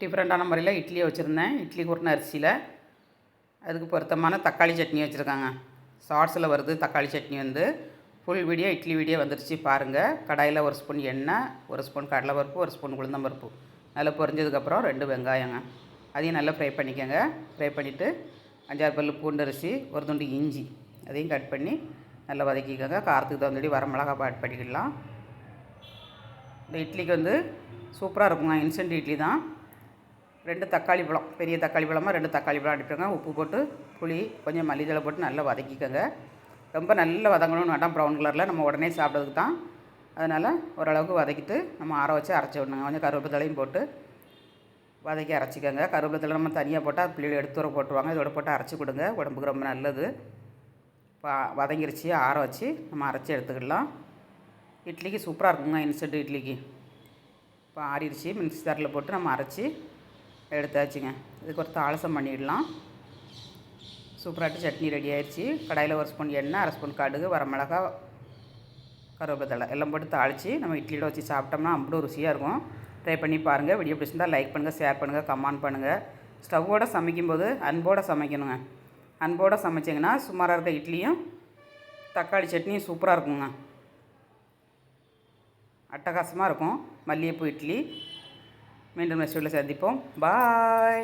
டிஃப்ரெண்ட்டான முறையில் இட்லியை வச்சுருந்தேன். இட்லி குருணை அரிசியில் அதுக்கு பொருத்தமான தக்காளி சட்னி வச்சுருக்காங்க. ஷார்ட்ஸில் வருது தக்காளி சட்னி வந்து. ஃபுல் வீடியோ இட்லி வீடியோ வந்துருச்சு பாருங்கள். கடாயில் 1 ஸ்பூன் எண்ணெய், 1 ஸ்பூன் கடலைப்பருப்பு, 1 ஸ்பூன் உளுந்தம்பருப்பு நல்லா பொரிஞ்சதுக்கப்புறம் 2 வெங்காயங்க. அதையும் நல்லா ஃப்ரை பண்ணிக்கோங்க. ஃப்ரை பண்ணிவிட்டு 5-6 பல்லு பூண்டரிசி, ஒரு துண்டு இஞ்சி அதையும் கட் பண்ணி நல்லா வதக்கிக்கோங்க. காரத்துக்கு தகுந்தபடி வரமிளகா ஆட் பண்ணிக்கலாம். இந்த இட்லிக்கு வந்து சூப்பராக இருக்குங்க. இன்ஸ்டன்ட் இட்லி தான். 2 தக்காளி பழம், பெரிய தக்காளி பழமாக 2 தக்காளி பழம் அடிப்போங்க. உப்பு போட்டு புளி கொஞ்சம் மல்லித்தழை போட்டு நல்லா வதக்கிக்கோங்க. ரொம்ப நல்லா வதங்கணும்னு வேண்டாம், ப்ரௌன் கலரில் நம்ம உடனே சாப்பிட்றதுக்கு தான். அதனால் ஓரளவுக்கு வதக்கிட்டு நம்ம ஆற வச்சு அரைச்சி விடணுங்க. கொஞ்சம் கருவேப்பிலையும் போட்டு வதக்கி அரைச்சிக்கோங்க. கருவேப்பிலை நம்ம தனியாக போட்டால் பிள்ளைகள் எடுத்து போட்டுருவாங்க. இதோட போட்டு அரைச்சி கொடுங்க, உடம்புக்கு ரொம்ப நல்லது. இப்போ வதங்கிருச்சு, ஆற வச்சு நம்ம அரைச்சி எடுத்துக்கிடலாம். இட்லிக்கு சூப்பராக இருக்குங்க, இன்ஸ்டன்ட் இட்லிக்கு. இப்போ ஆறிடுச்சு, மிக்ஸி ஜாரில் போட்டு நம்ம அரைச்சி எடுத்தாச்சுங்க. இதுக்கு ஒரு தாளசம் பண்ணிடலாம். சூப்பராகிட்டு சட்னி ரெடி ஆயிடுச்சு. கடாயில் 1 ஸ்பூன் எண்ணெய், 1/2 ஸ்பூன் கடுகு, வரமிளகா, கருவேப்பிலை எல்லாம் போட்டு தாளித்து நம்ம இட்லியோட வச்சு சாப்பிட்டோம்னா அவ்வளோ ருசியாக இருக்கும். ட்ரை பண்ணி பாருங்கள். வீடியோ பிடிச்சிருந்தால் லைக் பண்ணுங்கள், ஷேர் பண்ணுங்கள், கமெண்ட் பண்ணுங்கள். ஸ்டவ்வோடு சமைக்கும்போது அன்போடு சமைக்கணுங்க. அன்போடு சமைச்சிங்கன்னா சுமாராக இருக்க இட்லியும் தக்காளி சட்னியும் சூப்பராக இருக்குங்க. அட்டகாசமாக இருக்கும் மல்லிகைப்பூ இட்லி. மீண்டும் நெக்ஸ்ட் வீடியோவில் சந்திப்போம். பாய்.